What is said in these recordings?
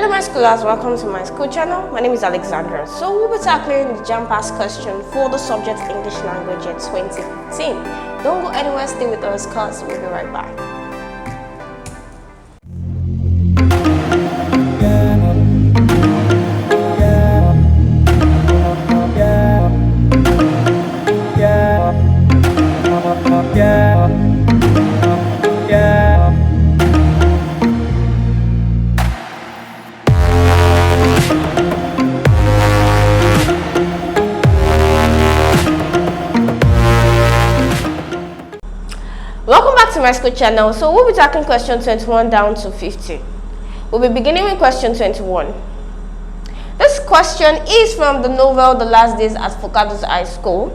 Hello my schoolers, welcome to my school channel. My name is Alexandra. So we'll be tackling the JAMB question for the subject English language in 2015. Don't go anywhere, stay with us cause we'll be right back. Welcome back to my school channel. So we'll be tackling question 21 down to 50. We'll be beginning with question 21. This question is from the novel The Last Days at Focado's High School.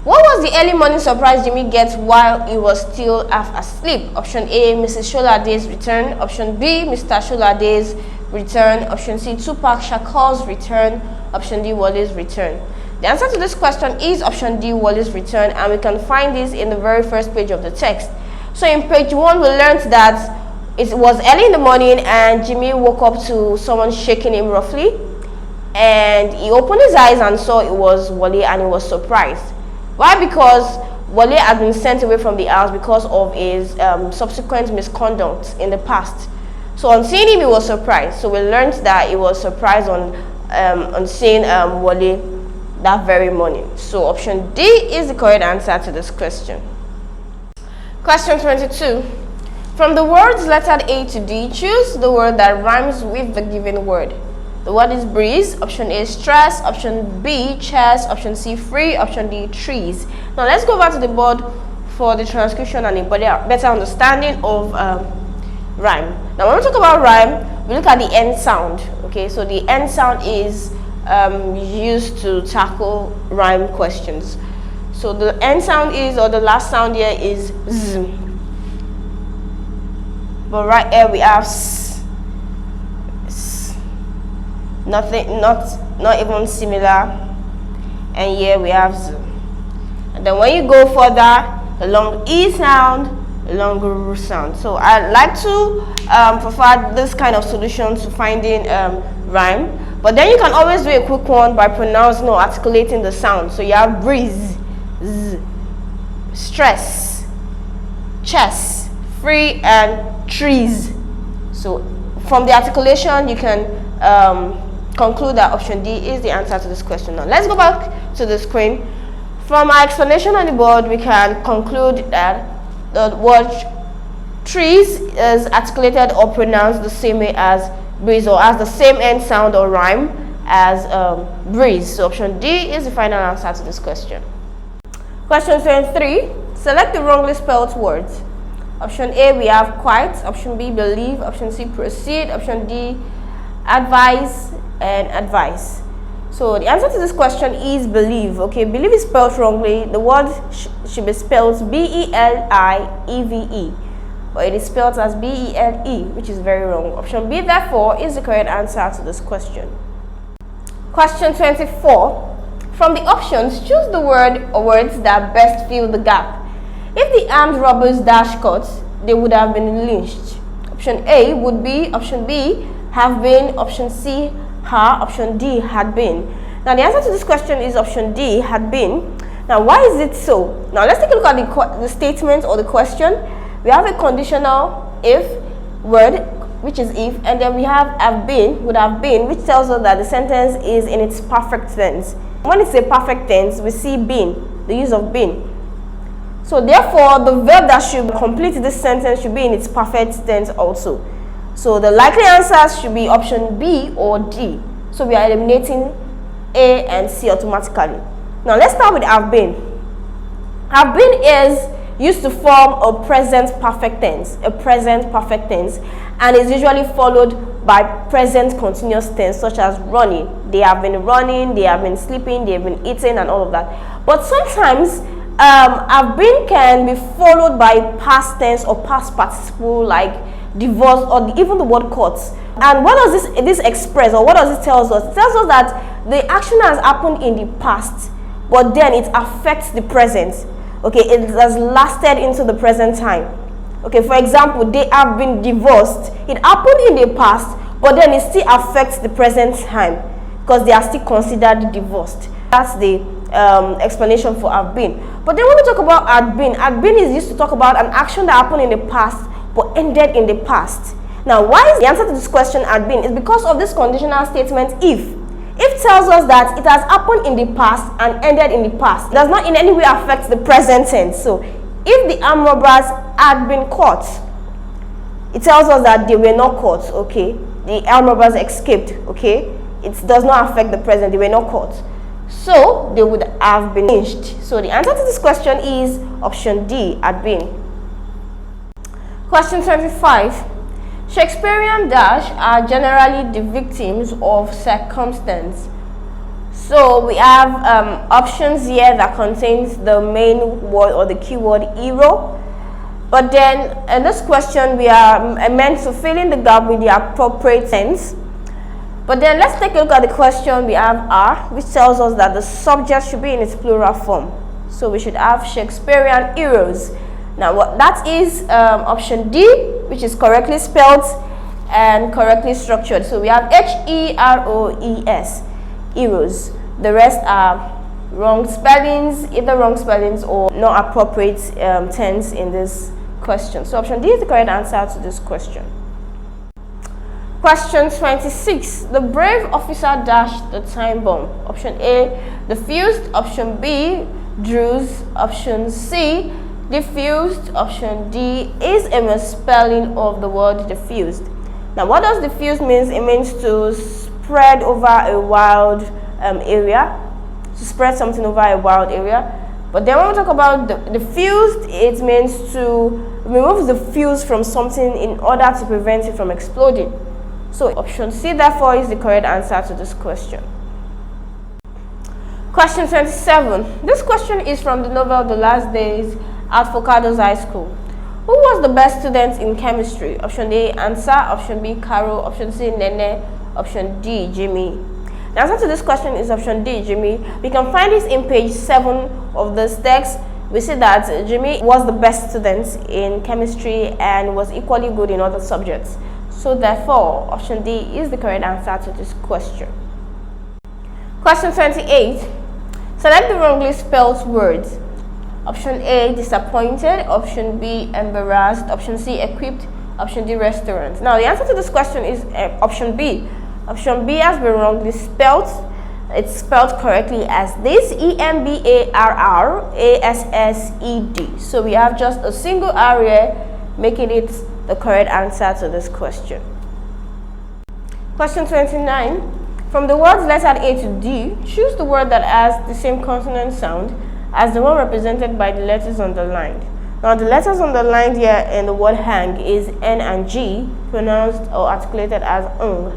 What was the early morning surprise Jimmy gets while he was still half asleep? Option A, Mrs. Sholade's return. Option B, Mr. Sholade's return. Option C, Tupac Shakur's return. Option D, Wally's return. The answer to this question is option D, Wally's return, and we can find this in the very first page of the text. So in page 1, we learned that it was early in the morning and Jimmy woke up to someone shaking him roughly, and he opened his eyes and saw it was Wally, and he was surprised. Why? Because Wally had been sent away from the house because of his subsequent misconduct in the past. So on seeing him, he was surprised. So we learned that he was surprised on seeing Wally that very morning. So option D is the correct answer to this question. Question 22. From the words lettered A to D, choose the word that rhymes with the given word. The word is breeze. Option A, stress. Option B, chest. Option C, free. Option D, trees. Now let's go back to the board for the transcription and a better understanding of rhyme. Now when we talk about rhyme, we look at the end sound. Okay, so the end sound is used to tackle rhyme questions. So the end sound is, or the last sound here is Z. But right here we have S. Nothing, not even similar. And here we have Z. And then when you go further, the long E sound, the long R sound. So I like to provide this kind of solution to finding rhyme. But then you can always do a quick one by pronouncing or articulating the sound. So you have breeze, Z, stress, chest, free, and trees. So from the articulation, you can conclude that option D is the answer to this question. Now let's go back to the screen. From our explanation on the board, we can conclude that the word trees is articulated or pronounced the same way as breeze, or has the same end sound or rhyme as breeze. So option D is the final answer to this question. Question 23. Select the wrongly spelled words. Option A, we have quite. Option B, believe. Option C, proceed. Option D, advise and advice. So the answer to this question is believe. Okay, believe is spelled wrongly. The word should be spelled B-E-L-I-E-V-E. But it is spelled as B-E-L-E, which is very wrong. Option B, therefore, is the correct answer to this question. Question 24. From the options, choose the word or words that best fill the gap. If the armed robbers dash cut, they would have been lynched. Option A would be, option B, have been, option C, ha, option D, had been. Now the answer to this question is option D, had been. Now why is it so? Now let's take a look at the statement or the question. We have a conditional if word, which is if, and then we have been, would have been, which tells us that the sentence is in its perfect tense. When it's a perfect tense, we see been, the use of been. So therefore, the verb that should complete this sentence should be in its perfect tense also. So the likely answers should be option B or D. So we are eliminating A and C automatically. Now let's start with have been. Have been is used to form a present perfect tense, and is usually followed by present continuous tense, such as running. They have been running, they have been sleeping, they have been eating, and all of that. But sometimes have been can be followed by past tense or past participle, like divorce, or even the word caught. And what does this express, or what does it tell us? It tells us that the action has happened in the past, but then it affects the present. Okay, it has lasted into the present time. Okay, for example, they have been divorced. It happened in the past, but then it still affects the present time because they are still considered divorced. That's the explanation for have been. But then when we talk about had been is used to talk about an action that happened in the past but ended in the past. Now, why is the answer to this question had been? Is because of this conditional statement if. If tells us that it has happened in the past and ended in the past. It does not in any way affect the present tense. So, if the armed robbers had been caught, it tells us that they were not caught, okay? The armed robbers escaped, okay? It does not affect the present, they were not caught. So, they would have been lynched. So, the answer to this question is option D, had been. Question 25. Shakespearean dash are generally the victims of circumstance. So we have options here that contains the main word or the keyword hero. But then in this question we are meant to fill in the gap with the appropriate tense. But then let's take a look at the question we have are, which tells us that the subject should be in its plural form. So we should have Shakespearean heroes. Now what that is option D, which is correctly spelled and correctly structured. So we have H-E-R-O-E-S, heroes. The rest are wrong spellings, either wrong spellings or not appropriate tense in this question. So option D is the correct answer to this question. Question 26. The brave officer dashed the time bomb. Option A, diffused. Option B, drews. Option C, diffused. Option D is a misspelling of the word diffused. Now, what does diffused mean? It means to spread over a wild area, to spread something over a wild area. But then when we talk about diffused, it means to remove the fuse from something in order to prevent it from exploding. So option C, therefore, is the correct answer to this question. Question 27. This question is from the novel The Last Days at Focado's High School. Who was the best student in chemistry? Option A, Answer. Option B, Carol. Option C, Nene. Option D, Jimmy. The answer to this question is option D, Jimmy. We can find this in page 7 of this text. We see that Jimmy was the best student in chemistry and was equally good in other subjects. So therefore, option D is the correct answer to this question. Question 28. Select the wrongly spelled words. Option A, disappointed. Option B, embarrassed. Option C, equipped. Option D, restaurant. Now, the answer to this question is option B. Option B has been wrongly spelled. It's spelled correctly as this, E-M-B-A-R-R-A-S-S-E-D. So we have just a single R here, making it the correct answer to this question. Question 29. From the words lettered A to D, choose the word that has the same consonant sound as the one represented by the letters underlined. Now the letters underlined here in the word hang is N and G, pronounced or articulated as ung.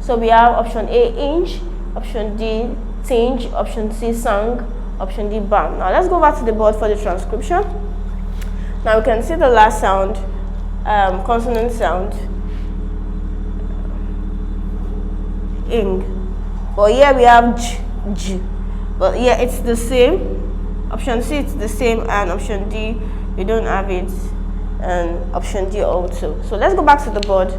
So we have option A, inch, option D, tinge, option C, sung, option D, bam. Now let's go back to the board for the transcription. Now we can see the last sound, consonant sound, ing. But here we have j, j. But here it's the same. Option C, it's the same, and option D, we don't have it, and option D also. So let's go back to the board.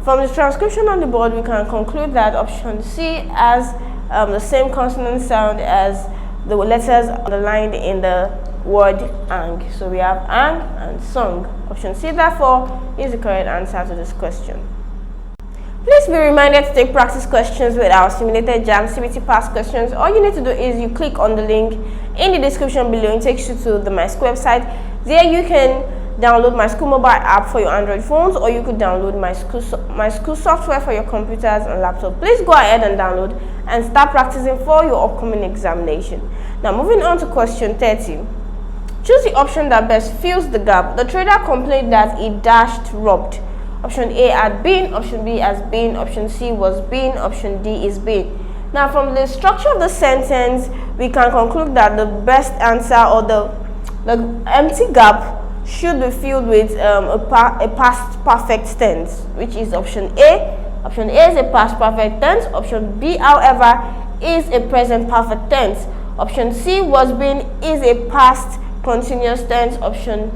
From the transcription on the board, we can conclude that option C has the same consonant sound as the letters underlined in the word ang. So we have ang and sung. Option C, therefore, is the correct answer to this question. Please be reminded to take practice questions with our simulated JAMB CBT past questions. All you need to do is you click on the link in the description below. It takes you to the Myschool website. There you can download Myschool mobile app for your Android phones, or you could download Myschool software for your computers and laptop. Please go ahead and download and start practicing for your upcoming examination. Now moving on to question 30. Choose the option that best fills the gap. The trader complained that he dashed robbed. Option A, had been. Option B, has been. Option C, was been. Option D, is been. Now from the structure of the sentence, we can conclude that the best answer, or the empty gap, should be filled with a past perfect tense, which is option A. Option A is a past perfect tense. Option B, however, is a present perfect tense. Option C, was been, is a past continuous tense. Option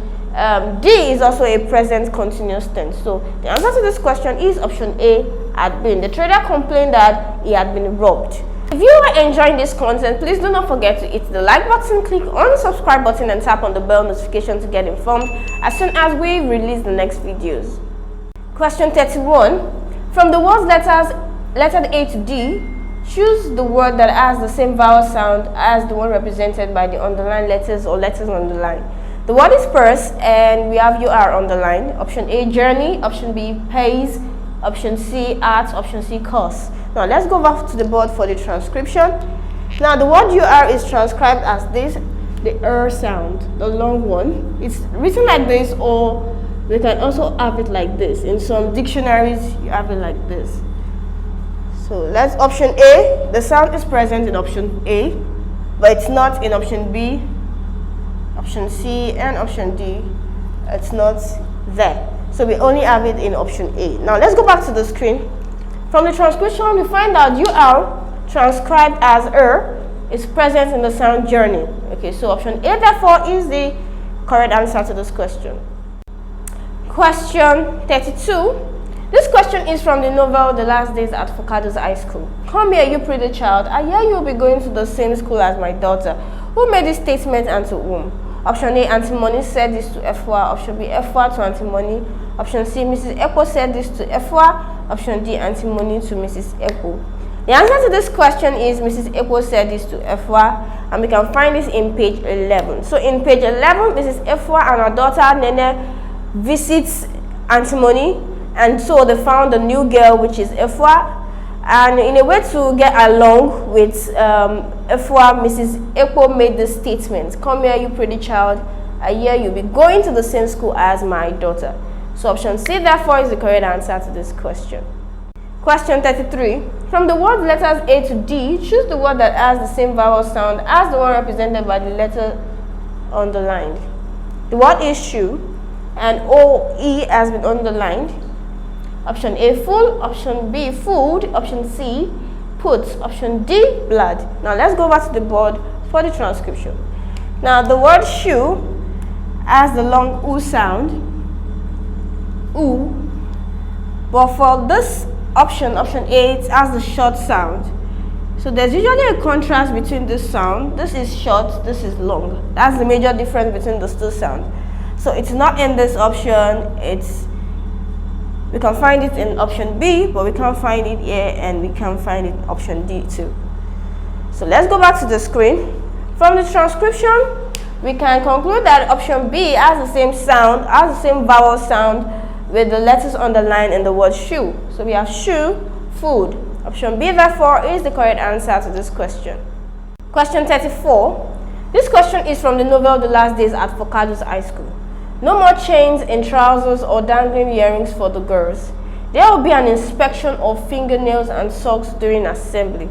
D is also a present continuous tense. So the answer to this question is option A, had been. The trader complained that he had been robbed. If you are enjoying this content, please do not forget to hit the like button, click on the subscribe button, and tap on the bell notification to get informed as soon as we release the next videos. Question 31. From the words letter A to D, choose the word that has the same vowel sound as the one represented by the underlined letters or letters on the line. The word is purse, and we have UR underlined. Option A, journey. Option B, pays. Option C, art. Option C, course. Now let's go back to the board for the transcription. Now the word UR is transcribed as this, the sound, the long one. It's written like this, or we can also have it like this. In some dictionaries, you have it like this. So that's option A. The sound is present in option A, but it's not in option B, option C, and option D. It's not there. So we only have it in option A. Now let's go back to the screen. From the transcription, we find out UR transcribed as is present in the sound journey. Okay, so option A therefore is the correct answer to this question. Question 32. This question is from the novel The Last Days at Focado's High School. Come here, you pretty child. I hear you will be going to the same school as my daughter. Who made this statement and to whom? Option A, Auntie Money said this to Efwa. Option B, Efwa to Auntie Money. Option C, Mrs. Echo said this to Efwa. Option D, Auntie Money to Mrs. Echo. The answer to this question is Mrs. Echo said this to Efwa, and we can find this in page 11. So in page 11, Mrs. Efwa and her daughter Nene visits Auntie Money, and so they found a new girl, which is Efwa. And in a way to get along with Efwa, Mrs. Echo made this statement: come here, you pretty child. I hear you'll be going to the same school as my daughter. So option C therefore is the correct answer to this question. Question 33. From the word letters A to D, choose the word that has the same vowel sound as the one represented by the letter underlined. The word is shoe, and OE has been underlined. Option A, full. Option B, food. Option C, put. Option D, blood. Now let's go back to the board for the transcription. Now the word shoe has the long U sound. U. But for this option A, it has the short sound. So there's usually a contrast between this sound. This is short, this is long. That's the major difference between those two sounds. So it's not in this option. We can find it in option B, but we can't find it here, and we can't find it in option D too. So let's go back to the screen. From the transcription, we can conclude that option B has the same sound, has the same vowel sound with the letters underlined in the word shoe. So we have shoe, food. Option B therefore is the correct answer to this question. Question 34. This question is from the novel The Last Days at Focado's High School. No more chains in trousers or dangling earrings for the girls. There will be an inspection of fingernails and socks during assembly.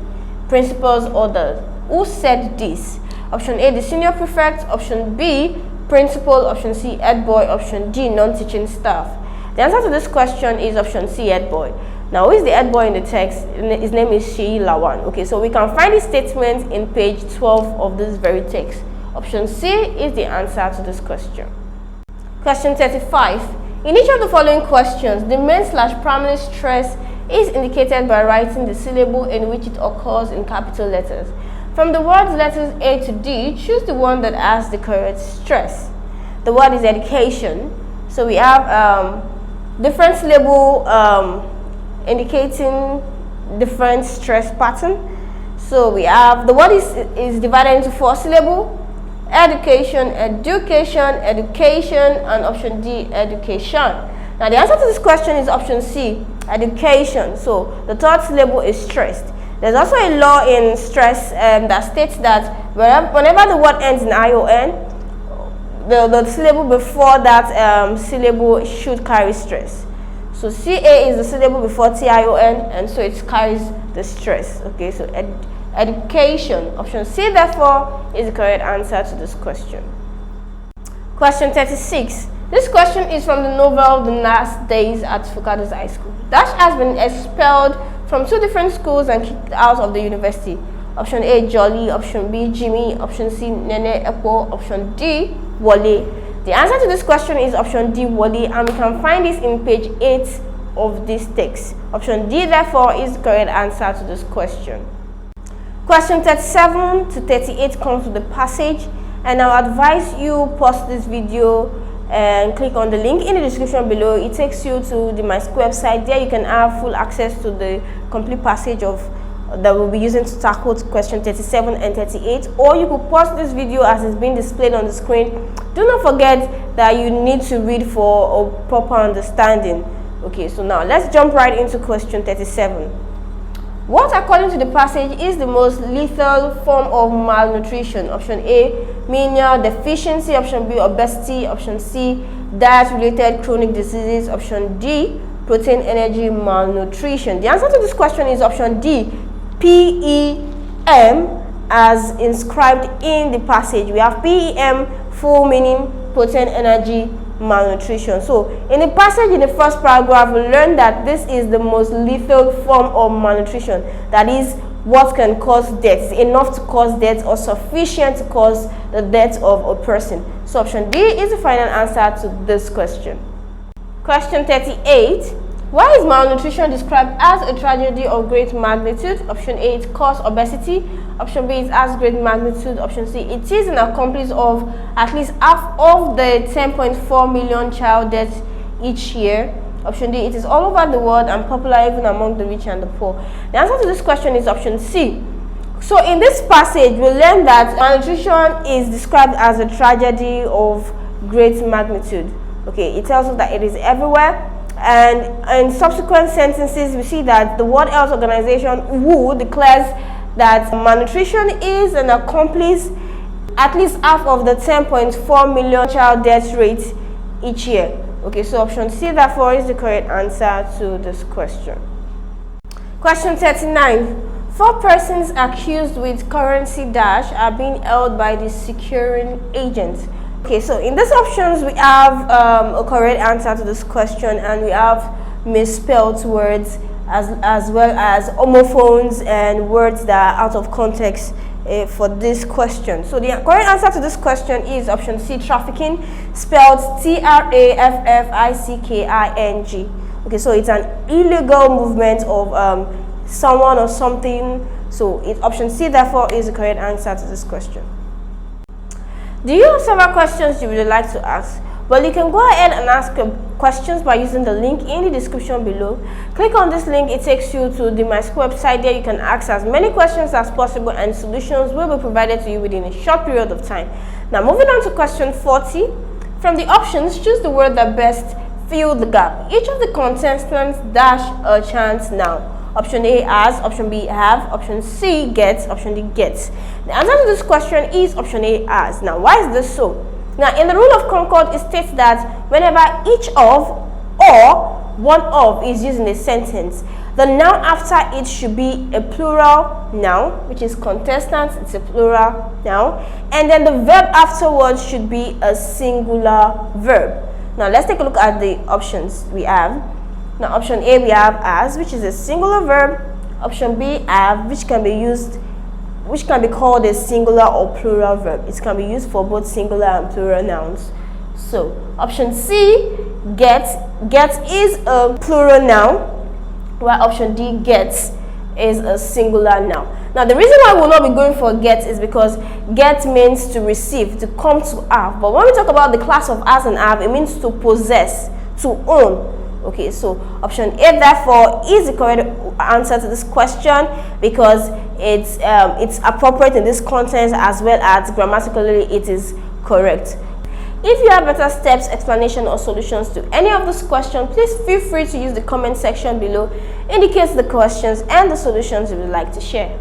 Principal's orders. Who said this? Option A, the senior prefect. Option B, principal. Option C, head boy. Option D, non-teaching staff. The answer to this question is option C, head boy. Now, who is the head boy in the text? His name is Sheyi Lawan. Okay, so we can find this statement in page 12 of this very text. Option C is the answer to this question. Question 35. In each of the following questions, the main/primary stress is indicated by writing the syllable in which it occurs in capital letters. From the words letters A to D, choose the one that has the correct stress. The word is education. So we have different syllable indicating different stress pattern. So we have the word is divided into 4 syllables: education, education, education, and option D, education. Now the answer to this question is option C, education. So the third syllable is stressed. There's also a law in stress that states that whenever the word ends in ION, the syllable before that syllable should carry stress. So CA is the syllable before TION, and so it carries the stress. Okay, so education. Option C therefore is the correct answer to this question. Question 36. This question is from the novel The Last Days at Focado's High School. Dash has been expelled from 2 different schools and kicked out of the university. Option A, Jolly. Option B, Jimmy. Option C, Nene Epo. Option D, Wale. the answer to this question is option D, Wally, and we can find this in page 8 of this text. Option D, therefore, is the correct answer to this question. Question 37 to 38 comes with the passage, and I'll advise you pause this video and click on the link in the description below. It takes you to the Myschool website. There you can have full access to the complete passage of that we'll be using to tackle question 37 and 38, or you could pause this video as it's being displayed on the screen. Do not forget that you need to read for a proper understanding. Okay, so now let's jump right into question 37. What, according to the passage, is the most lethal form of malnutrition? Option A, menial deficiency. Option B, obesity. Option C, diet-related chronic diseases. Option D, protein energy malnutrition. The answer to this question is option D, PEM, as inscribed in the passage. We have PEM, full meaning protein energy malnutrition. So in the passage, in the first paragraph, we learned that this is the most lethal form of malnutrition. That is what can cause death. It's enough to cause death or sufficient to cause the death of a person. So option D is the final answer to this question. Question 38. Why is malnutrition described as a tragedy of great magnitude? Option A, it causes obesity. Option B, it has great magnitude. Option C, it is an accomplice of at least half of the 10.4 million child deaths each year. Option D, it is all over the world and popular even among the rich and the poor. The answer to this question is option C. So in this passage, we learn that malnutrition is described as a tragedy of great magnitude. Okay, it tells us that it is everywhere. And in subsequent sentences, we see that the World Health Organization, WHO, declares that malnutrition is an accomplice at least half of the 10.4 million child death rate each year. Okay, so option C, therefore, is the correct answer to this question. Question 39. 4 persons accused with currency dash are being held by the securing agent. Okay, so in these options, we have a correct answer to this question, and we have misspelled words as well as homophones and words that are out of context for this question. So the correct answer to this question is option C, trafficking, spelled Trafficking. Okay, so it's an illegal movement of someone or something. So option C, therefore, is the correct answer to this question. Do you have several questions you would like to ask? Well, you can go ahead and ask questions by using the link in the description below. Click on this link, it takes you to the Myschool website. There you can ask as many questions as possible, and solutions will be provided to you within a short period of time. Now, moving on to question 40. From the options, choose the word that best fill the gap. Each of the contestants dash a chance now. Option A, has. Option B, have. Option C, gets. Option D, gets. The answer to this question is option A, has. Now, why is this so? Now, in the rule of concord, it states that whenever each of or one of is used in a sentence, the noun after it should be a plural noun, which is contestant, it's a plural noun, and then the verb afterwards should be a singular verb. Now, let's take a look at the options we have. Now, option A, we have as, which is a singular verb. Option B, have, which can be called a singular or plural verb. It can be used for both singular and plural nouns. So, option C, get is a plural noun, while option D, gets, is a singular noun. Now, the reason why we will not be going for get is because get means to receive, to come to have. But when we talk about the class of has and have, it means to possess, to own. Okay, so option A, therefore, is the correct answer to this question because it's appropriate in this context, as well as grammatically it is correct. If you have better steps, explanation, or solutions to any of these questions, please feel free to use the comment section below. Indicate the questions and the solutions you would like to share.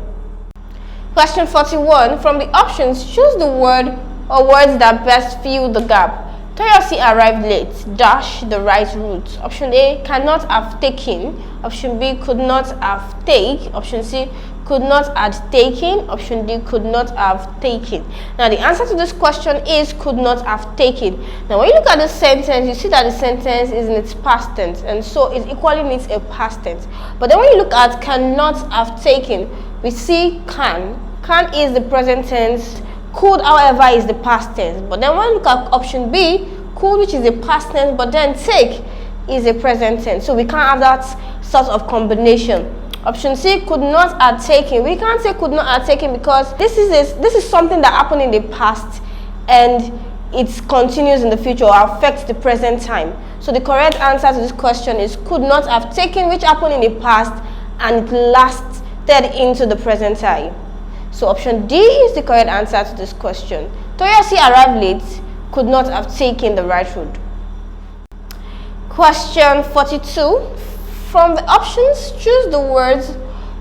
Question 41. From the options, choose the word or words that best fill the gap. Toyosi arrived late, dash the right route. Option A, cannot have taken. Option B, could not have take. Option C, could not have taken. Option D, could not have taken. Now, the answer to this question is could not have taken. Now, when you look at the sentence, you see that the sentence is in its past tense, and so it equally needs a past tense. But then when you look at cannot have taken, we see can. Can is the present tense. Could, however, is the past tense. But then when we look at option B, could, which is a past tense, but then take is a present tense. So we can't have that sort of combination. Option C, could not have taken. We can't say could not have taken because this is something that happened in the past and it continues in the future or affects the present time. So the correct answer to this question is could not have taken, which happened in the past and it lasted into the present time. So option D is the correct answer to this question. Toyosi arrived late, could not have taken the right road. Question 42. From the options, choose the words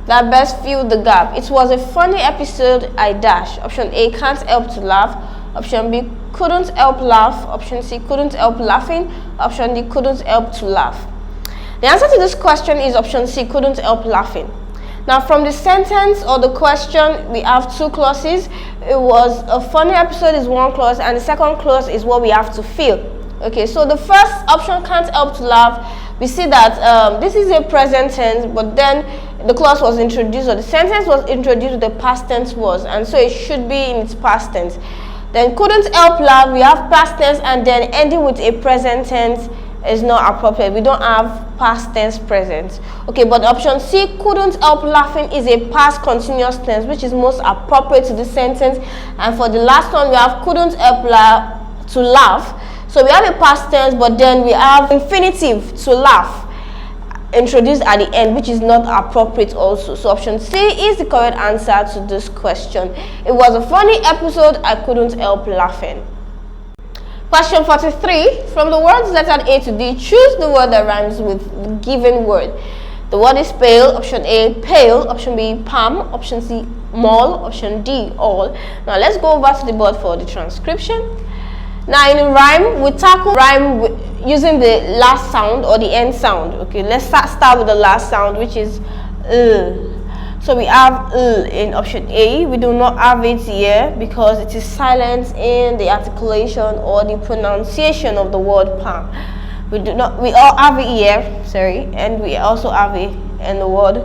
that best fill the gap. It was a funny episode, I dash. Option A, can't help to laugh. Option B, couldn't help laugh. Option C, couldn't help laughing. Option D, couldn't help to laugh. The answer to this question is option C, couldn't help laughing. Now from the sentence or the question, we have two clauses. It was a funny episode is one clause and the second clause is what we have to fill. Okay, so the first option, can't help to laugh, we see that this is a present tense, but then the clause was introduced or the sentence was introduced with the past tense was, and so it should be in its past tense. Then couldn't help laugh, we have past tense and then ending with a present tense is not appropriate. We don't have past tense present. Okay, but option C, couldn't help laughing, is a past continuous tense, which is most appropriate to the sentence. And for the last one, we have couldn't help to laugh. So we have a past tense, but then we have infinitive to laugh introduced at the end, which is not appropriate also. So option C is the correct answer to this question. It was a funny episode, I couldn't help laughing. Question 43. From the words lettered A to D, choose the word that rhymes with the given word. The word is pale. Option A, pale. Option B, palm. Option C, mall. Option D, all. Now let's go over to the board for the transcription. Now in a rhyme, we tackle rhyme using the last sound or the end sound. Okay, let's start with the last sound, which is So we have in option A. We do not have it here because it is silent in the articulation or the pronunciation of the word palm. We all have it here, sorry, and we also have it in the word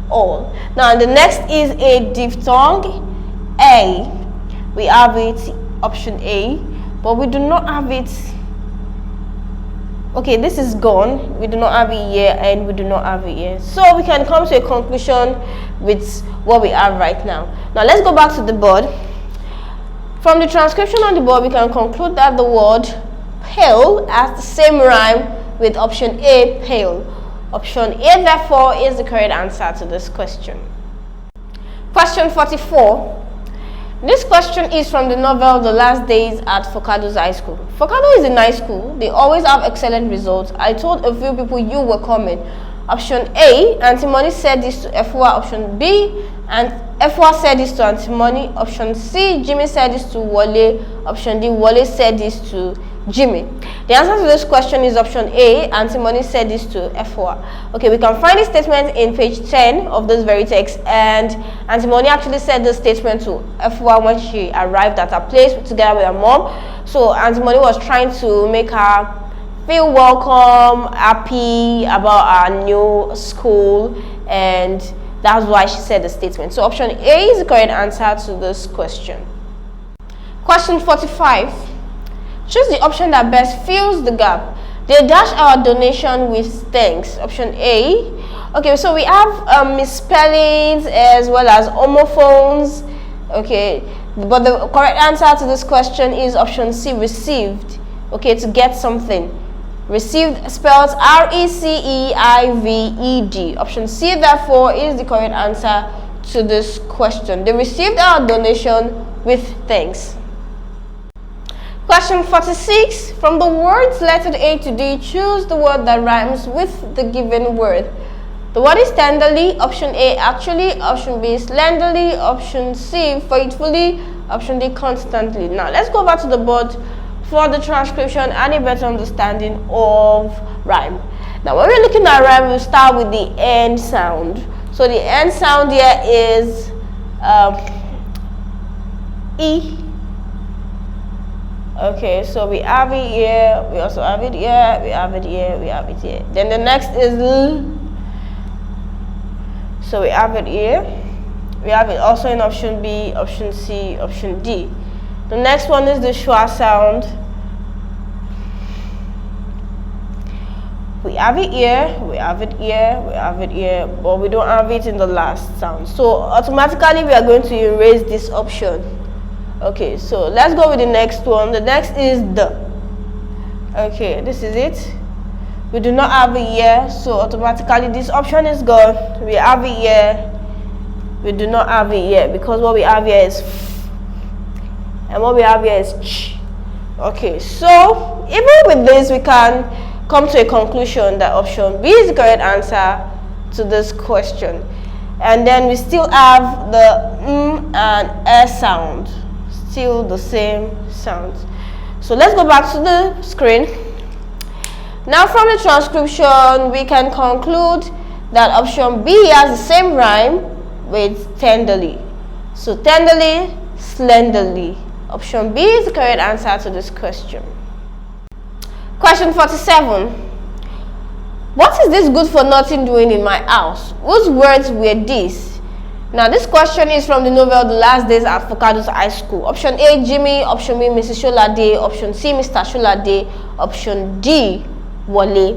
all. Now the next is a diphthong, A. We have it option A, but we do not have it. Okay, this is gone. We do not have it here and we do not have it here. So we can come to a conclusion with what we have right now. Now let's go back to the board. From the transcription on the board, we can conclude that the word pale has the same rhyme with option A, pale. Option A, therefore, is the correct answer to this question. Question 44. This question is from the novel The Last Days at Focado's High School. Focado is a nice school. They always have excellent results. I told a few people you were coming. Option A, Antimony said this to Efwa. Option B, and Efwa said this to Antimony. Option C, Jimmy said this to Wale. Option D, Wale said this to Jimmy. The answer to this question is option A, Antimony said this to Efwa. Okay, we can find this statement in page 10 of this very text, and Antimony actually said this statement to Efwa when she arrived at her place together with her mom. So Antimony was trying to make her feel welcome, happy about our new school, and that's why she said the statement. So option A is the correct answer to this question. Question 45. Choose the option that best fills the gap. They dash our donation with thanks. Option A. Okay, so we have misspellings as well as homophones. Okay, but the correct answer to this question is option C, received. Okay, to get something. Received spells R-E-C-E-I-V-E-D. Option C, therefore, is the correct answer to this question. They received our donation with thanks. Question 46. From the words lettered A to D, choose the word that rhymes with the given word. The word is tenderly. Option A, actually. Option B, slenderly. Option C, faithfully. Option D, constantly. Now, let's go back to the board for the transcription and a better understanding of rhyme. Now, when we're looking at rhyme, we'll start with the end sound. So the end sound here is E. Okay, so we have it here, we also have it here, we have it here, we have it here. Then the next is L. So we have it here. We have it also in option B, option C, option D. The next one is the schwa sound. We have it here, we have it here, we have it here, but we don't have it in the last sound. So automatically we are going to erase this option. Okay, so let's go with the next one. The next is the. Okay, this is it. We do not have it here, so automatically this option is gone. We have it here. We do not have it here because what we have here is f, and what we have here is ch. Okay, so even with this we can come to a conclusion that option B is the correct answer to this question. And then we still have the and sound, still the same sounds. So let's go back to the screen. Now from the transcription we can conclude that option B has the same rhyme with tenderly. So tenderly, slenderly. Option B is the correct answer to this question. Question 47. What is this good for nothing doing in my house? Whose words were these? Now this question is from the novel The Last Days at Focado's High School. Option A, Jimmy. Option B, Mrs. Sholade. Option C, Mr. Sholade. Option D, Wale.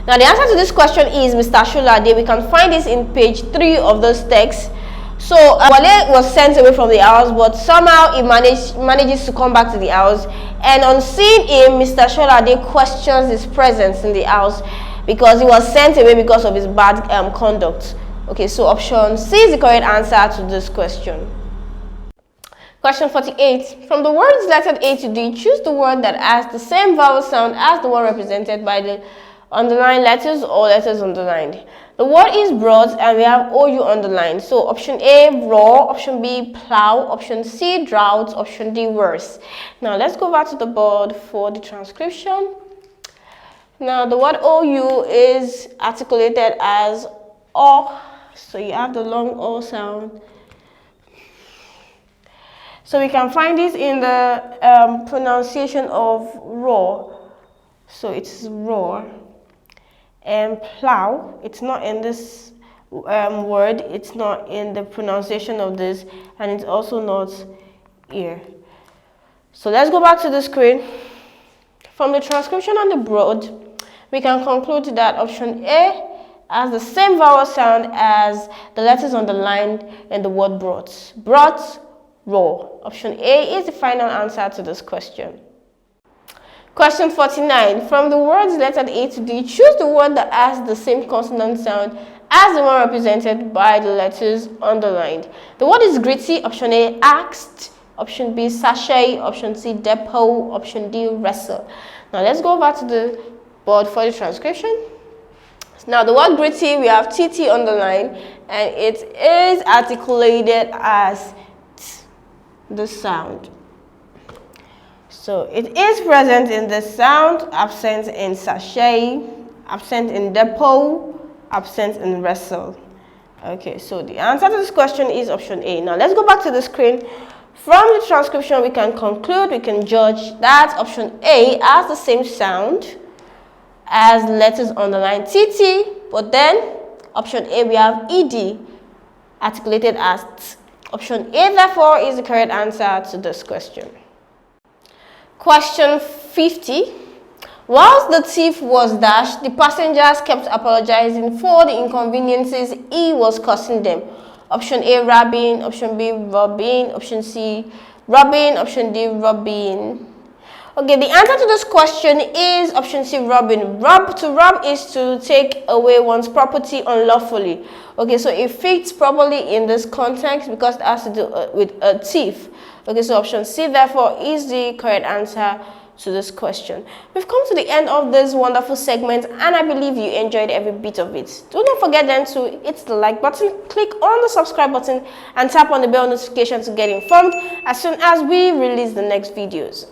Now the answer to this question is Mr. Sholade. We can find this in page 3 of this text. So Wale was sent away from the house, but somehow he manages to come back to the house, and on seeing him, Mr. Sholade questions his presence in the house because he was sent away because of his bad conduct. Okay, so option C is the correct answer to this question. Question 48. From the words lettered A to D, choose the word that has the same vowel sound as the one represented by the underlined letters or letters underlined. The word is brought and we have OU underlined. So option A, raw. Option B, plow. Option C, drought. Option D, worse. Now let's go back to the board for the transcription. Now the word OU is articulated as O. So you have the long O sound. So we can find this in the pronunciation of raw. So it's raw. And plow, it's not in this word, it's not in the pronunciation of this, and it's also not here. So let's go back to the screen. From the transcription on the board, we can conclude that option A has the same vowel sound as the letters underlined in the word brought. Brought, raw. Option A is the final answer to this question. Question 49. From the words lettered A to D, choose the word that has the same consonant sound as the one represented by the letters underlined. The word is gritty. Option A, asked. Option B, sachet. Option C, depot. Option D, wrestle. Now let's go back to the board for the transcription. Now the word gritty, we have TT underlined, and it is articulated as T, the sound. So it is present in the sound, absent in sachet, absent in depot, absent in wrestle. Okay, so the answer to this question is option A. Now let's go back to the screen. From the transcription, we can conclude, we can judge that option A has the same sound as letters underlined TT, but then option A we have ED articulated as T. Option A therefore is the correct answer to this question. Question 50. Whilst the thief was dashed, the passengers kept apologizing for the inconveniences he was causing them. Option A, robbing. Option B, robbing. Option C, robbing. Option D, robbing. Okay, the answer to this question is option C, robbing. To rob is to take away one's property unlawfully. Okay, so it fits properly in this context because it has to do with a thief. Okay, so option C therefore is the correct answer to this question. We've come to the end of this wonderful segment and I believe you enjoyed every bit of it. Do not forget then to hit the like button, click on the subscribe button and tap on the bell notification to get informed as soon as we release the next videos.